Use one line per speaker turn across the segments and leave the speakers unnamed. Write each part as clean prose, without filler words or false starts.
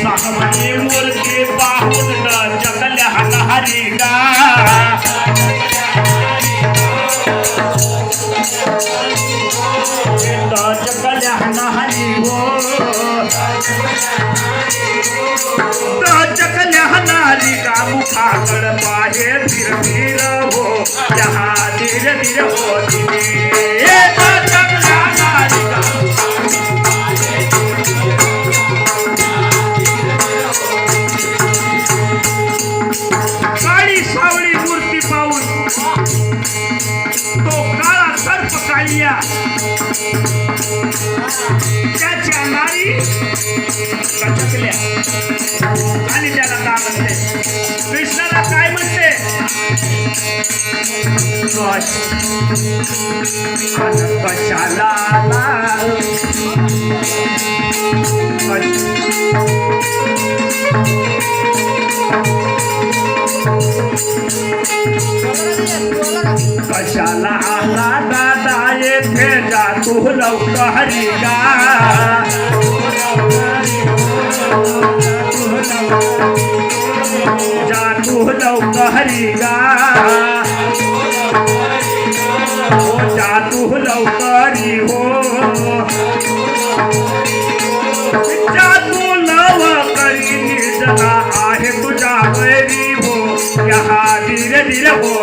सावली मूर्ती पाहून जगल्या हरी गा जगल्या हरी हो जगल्या हरी गा मुखाकड पाहे फिर फिर हो यहाँ धीरे धीरे हो त्याच्या नारी कचकल्या आणि त्याला काय म्हणते कृष्णाला काय म्हणते कशाला कशाला आला दादा येथे जातो लवकरी गा जातो लवकरी गा हो जातो लवकरी हो जातो लवकरी निर्जला आहे तुझ्या वैरी हो यहाँ धीरे धीरे हो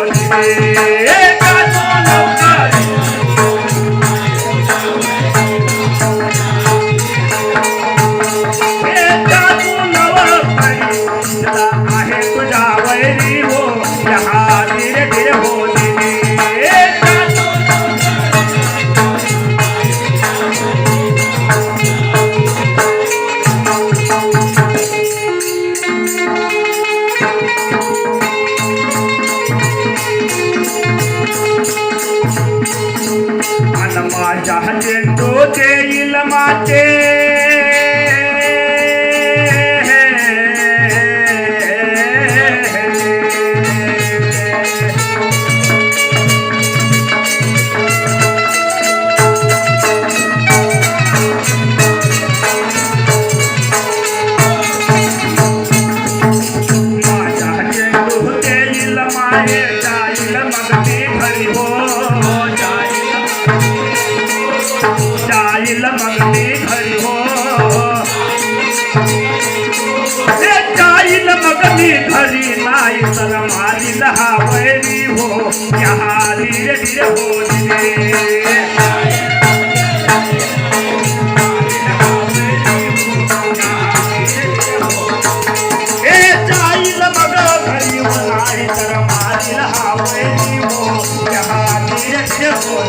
चेंडू देईल माते माझा चेंडू देईल माये जाईल मग मी घरी हो जाईल मग मी घरी हो जाईल मग मी घरी नाही तर माझी लहा वैरी हो यहाँ धीरे धीरे हो जाईल मग घरी हो नाही तर माझी लहा वैरी हो यहाँ धीरे धीरे हो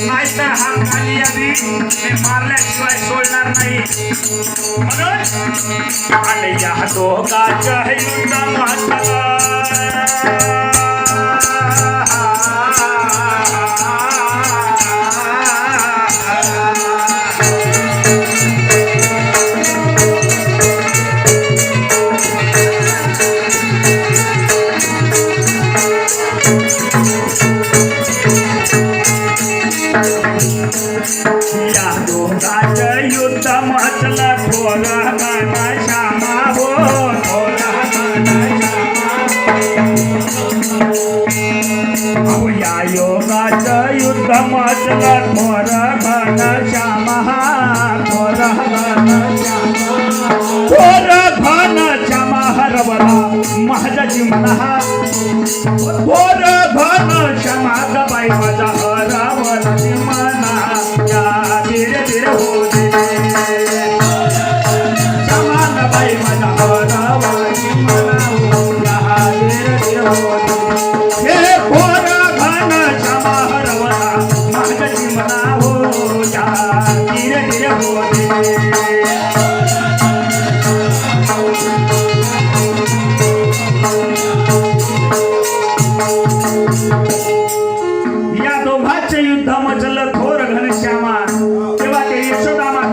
नाहीतर हा खाली आधी मी मारल्याशिवाय सोडणार नाही म्हणून आणि या दोघांच्या युद्ध माता युद्ध म्हटलं थोरा गाणा श्यामा हो थोरा गाणा श्यामा या योगाचं युद्ध म्हटलं थोरा गाणा श्यामा थोरा गाणा श्यामा थोरा गाणा श्यामा हरवला माझा जीवना थोरा गाणा श्यामा गबाई माझा हरवला जीवना या धीरे धीरे हो या दोघांचे युद्ध मजल थोर घनश्यामा तेव्हा ते यशोदा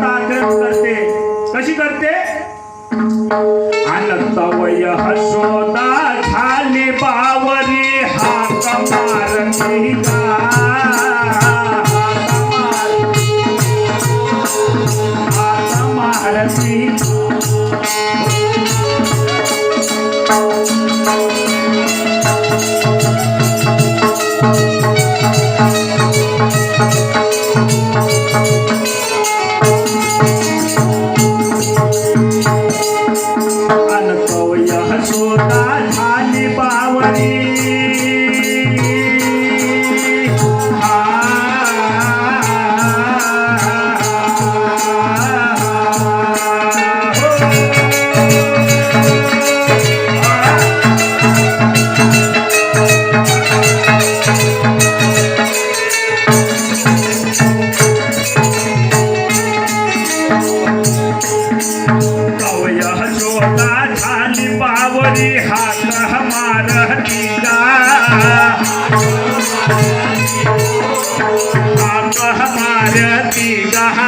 हाक मारती गहा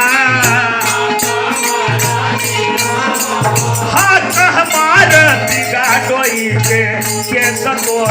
हाक मारती गा डोईचे केस